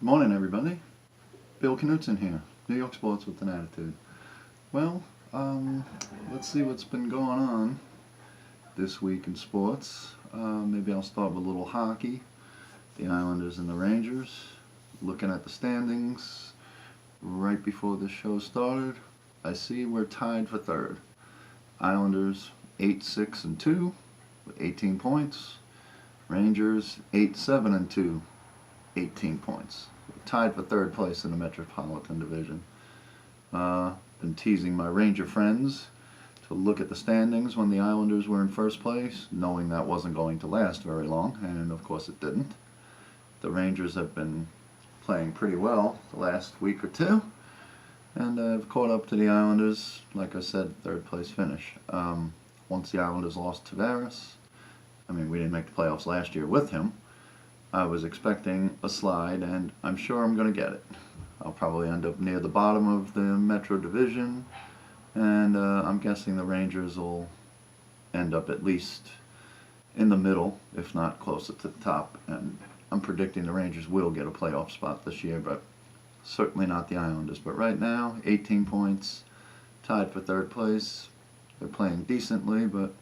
Good morning, everybody. Bill Knutson here, New York Sports with an Attitude. Well, let's see what's been going on this week in sports. Maybe I'll start with a little hockey. The Islanders and the Rangers. Looking at the standings right before the show started, I see we're tied for third. Islanders 8-6-2 with 18 points. Rangers 8-7-2, 18 points. Tied for third place in the Metropolitan Division. Been teasing my Ranger friends to look at the standings when the Islanders were in first place, knowing that wasn't going to last very long, and of course it didn't. The Rangers have been playing pretty well the last week or two, and I've caught up to the Islanders. Like I said, third place finish. Once the Islanders lost Tavares, we didn't make the playoffs last year with him. I was expecting a slide, and I'm sure I'm going to get it. I'll probably end up near the bottom of the Metro Division, and I'm guessing the Rangers will end up at least in the middle, if not closer to the top. And I'm predicting the Rangers will get a playoff spot this year, but certainly not the Islanders. But right now, 18 points, tied for third place. They're playing decently, but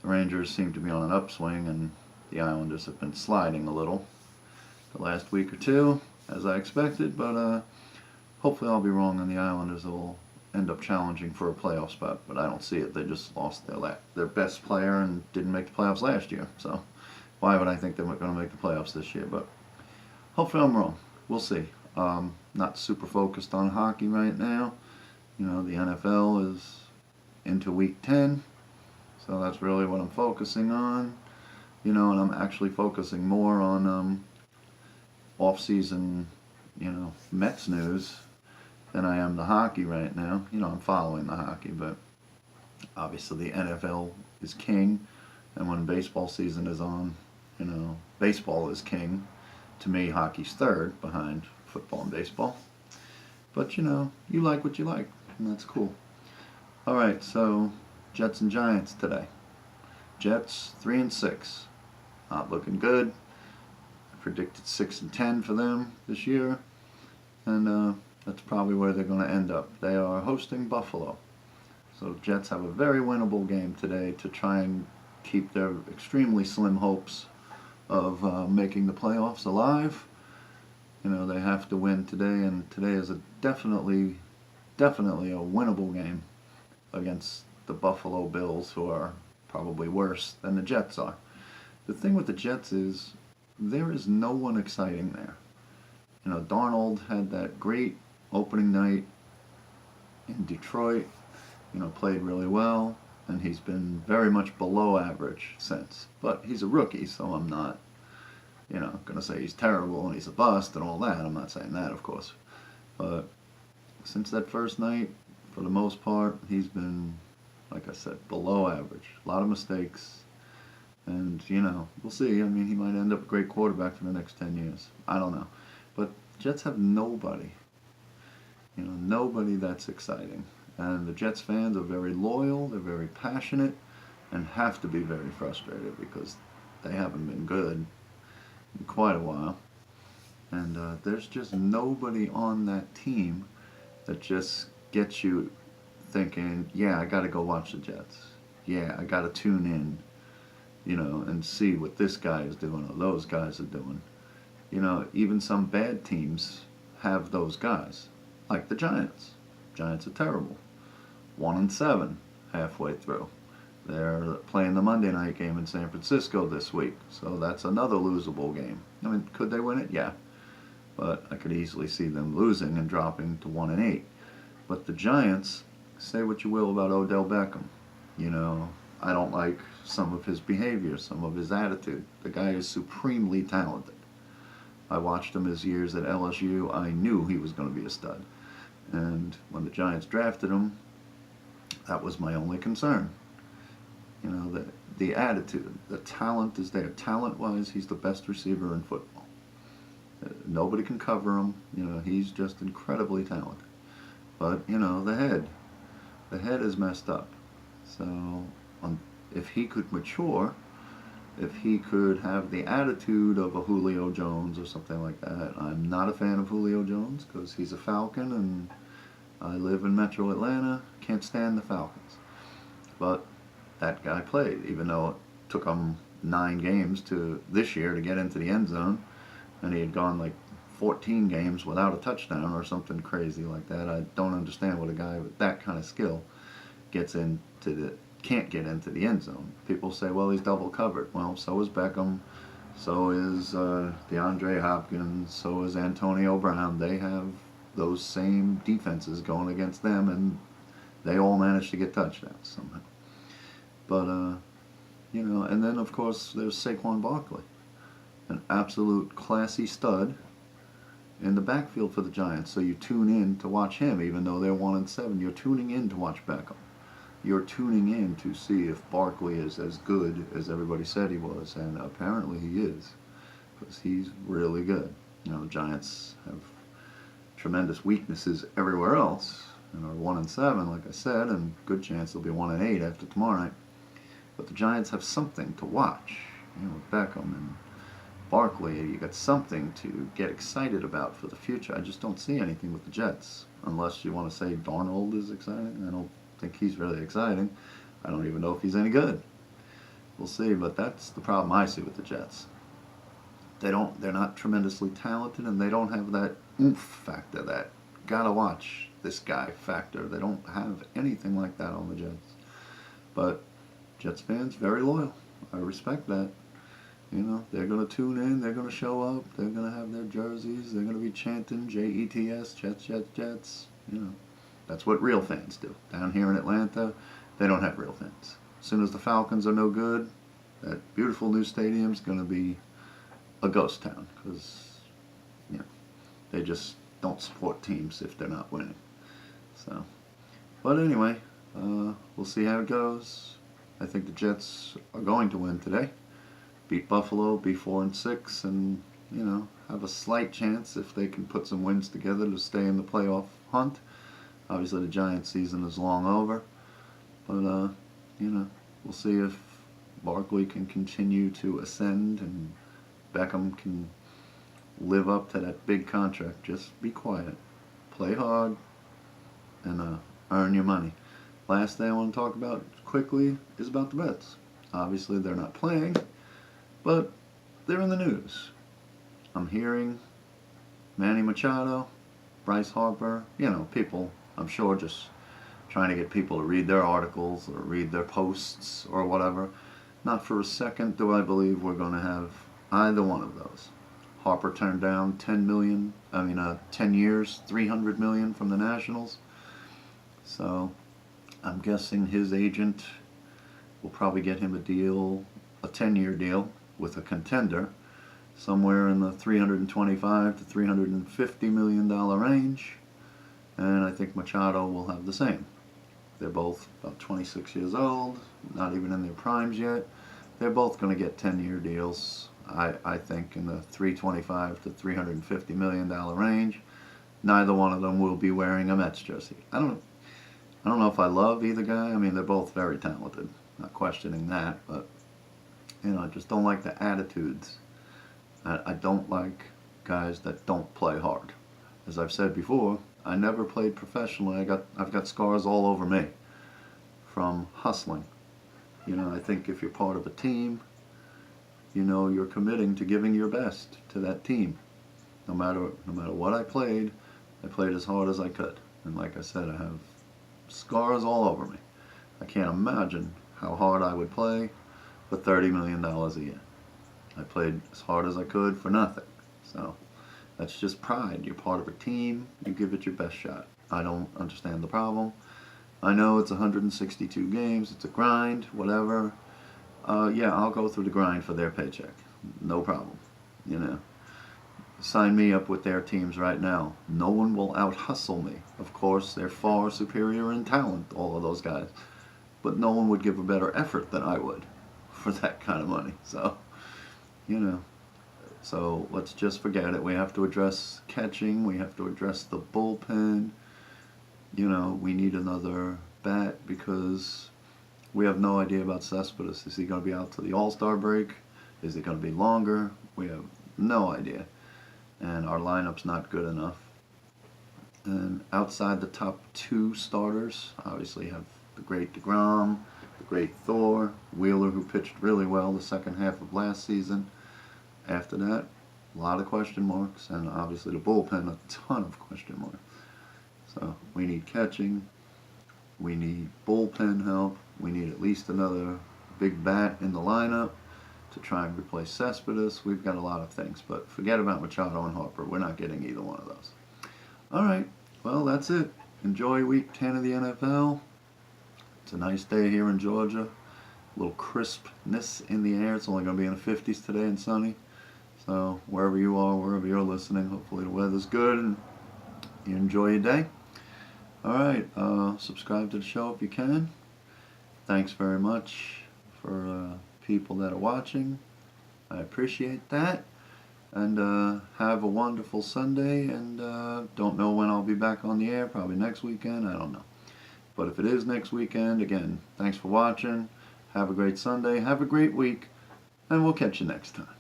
the Rangers seem to be on an upswing, and the Islanders have been sliding a little the last week or two, as I expected, but hopefully I'll be wrong and the Islanders will end up challenging for a playoff spot, but I don't see it. They just lost their best player and didn't make the playoffs last year, so why would I think they're going to make the playoffs this year? But hopefully I'm wrong. We'll see. Not super focused on hockey right now. The NFL is into week 10, so that's really what I'm focusing on. And I'm actually focusing more on off-season, Mets news than I am the hockey right now. I'm following the hockey, but obviously the NFL is king, and when baseball season is on, baseball is king. To me, hockey's third behind football and baseball. But, you like what you like, and that's cool. All right, so Jets and Giants today. Jets 3-6. Not looking good. I predicted 6-10 for them this year, and that's probably where they're going to end up. They are hosting Buffalo, so the Jets have a very winnable game today to try and keep their extremely slim hopes of making the playoffs alive. They have to win today, and today is definitely a winnable game against the Buffalo Bills, who are probably worse than the Jets are. The thing with the Jets is there is no one exciting there. Darnold had that great opening night in Detroit, played really well, and he's been very much below average since. But he's a rookie, so I'm not, going to say he's terrible and he's a bust and all that. I'm not saying that, of course. But since that first night, for the most part, he's been, like I said, below average. A lot of mistakes. And, we'll see. He might end up a great quarterback for the next 10 years. I don't know. But Jets have nobody. Nobody that's exciting. And the Jets fans are very loyal, they're very passionate, and have to be very frustrated because they haven't been good in quite a while. And there's just nobody on that team that just gets you thinking, yeah, I got to go watch the Jets. Yeah, I got to tune in, and see what this guy is doing or those guys are doing. Even some bad teams have those guys, like the Giants. Giants are terrible. 1-7 halfway through. They're playing the Monday night game in San Francisco this week, so that's another losable game. Could they win it? Yeah. But I could easily see them losing and dropping to 1-8. But the Giants, say what you will about Odell Beckham. I don't like some of his behavior, some of his attitude. The guy is supremely talented. I watched him his years at LSU. I knew he was going to be a stud. And when the Giants drafted him, that was my only concern. The attitude, the talent is there. Talent-wise, he's the best receiver in football. Nobody can cover him. He's just incredibly talented. But, the head is messed up. So if he could mature if he could have the attitude of a Julio Jones or something like that. I'm not a fan of Julio Jones because he's a Falcon and I live in Metro Atlanta. Can't stand the Falcons. But that guy played, even though it took him 9 games to this year to get into the end zone, and he had gone like 14 games without a touchdown or something crazy like that. I don't understand what a guy with that kind of skill can't get into the end zone. People say, well, he's double covered. Well, so is Beckham, so is DeAndre Hopkins, so is Antonio Brown. They have those same defenses going against them, and they all manage to get touchdowns somehow. But, and then of course there's Saquon Barkley, an absolute classy stud in the backfield for the Giants. So you tune in to watch him, even though they're 1-7. You're tuning in to watch Beckham. You're tuning in to see if Barkley is as good as everybody said he was, and apparently he is, because he's really good. The Giants have tremendous weaknesses everywhere else, and are 1-7, like I said, and good chance they'll be 1-8 after tomorrow night. But the Giants have something to watch, with Beckham and Barkley. You got something to get excited about for the future. I just don't see anything with the Jets, unless you want to say Darnold is exciting. I don't think he's really exciting. I don't even know if he's any good. We'll see, but that's the problem I see with the Jets. They're not tremendously talented, and they don't have that oomph factor, that gotta watch this guy factor. They don't have anything like that on the Jets. But Jets fans, very loyal. I respect that. They're going to tune in, they're going to show up, they're going to have their jerseys, they're going to be chanting Jets, Jets, Jets, Jets. That's what real fans do. Down here in Atlanta, they don't have real fans. As soon as the Falcons are no good, that beautiful new stadium's going to be a ghost town, because they just don't support teams if they're not winning. So, but anyway, we'll see how it goes. I think the Jets are going to win today. Beat Buffalo, be 4-6, and have a slight chance if they can put some wins together to stay in the playoff hunt. Obviously, the Giants' season is long over, but we'll see if Barkley can continue to ascend and Beckham can live up to that big contract. Just be quiet, play hard, and earn your money. Last thing I want to talk about quickly is about the Mets. Obviously, they're not playing, but they're in the news. I'm hearing Manny Machado, Bryce Harper, people, I'm sure, just trying to get people to read their articles or read their posts or whatever. Not for a second do I believe we're going to have either one of those. Harper turned down 10 years, $300 million from the Nationals. So I'm guessing his agent will probably get him a 10-year deal with a contender, somewhere in the $325 to $350 million range, and I think Machado will have the same. They're both about 26 years old, not even in their primes yet. They're both going to get 10-year deals, I think, in the $325 to $350 million range. Neither one of them will be wearing a Mets jersey. I don't know if I love either guy. I mean, they're both very talented, not questioning that, but I just don't like the attitudes. I don't like guys that don't play hard. As I've said before, I never played professionally. I've got scars all over me from hustling. I think if you're part of a team, you're committing to giving your best to that team. No matter what I played as hard as I could. And like I said, I have scars all over me. I can't imagine how hard I would play for $30 million a year. I played as hard as I could for nothing. So that's just pride. You're part of a team. You give it your best shot. I don't understand the problem. I know it's 162 games. It's a grind, whatever. Yeah, I'll go through the grind for their paycheck. No problem. Sign me up with their teams right now. No one will out-hustle me. Of course, they're far superior in talent, all of those guys. But no one would give a better effort than I would for that kind of money. So, so let's just forget it. We have to address catching. We have to address the bullpen. We need another bat because we have no idea about Cespedes. Is he going to be out to the All-Star break? Is it going to be longer? We have no idea. And our lineup's not good enough. And outside the top 2 starters, obviously you have the great DeGrom, the great Thor, Wheeler, who pitched really well the second half of last season. After that, a lot of question marks, and obviously the bullpen, a ton of question marks. So we need catching, we need bullpen help, we need at least another big bat in the lineup to try and replace Cespedes. We've got a lot of things, but forget about Machado and Harper. We're not getting either one of those. All right, well, that's it. Enjoy week 10 of the NFL. It's a nice day here in Georgia. A little crispness in the air. It's only going to be in the 50s today and sunny. So wherever you are, wherever you're listening, hopefully the weather's good and you enjoy your day. All right, subscribe to the show if you can. Thanks very much for people that are watching. I appreciate that. And have a wonderful Sunday. And don't know when I'll be back on the air. Probably next weekend. I don't know. But if it is next weekend, again, thanks for watching. Have a great Sunday. Have a great week. And we'll catch you next time.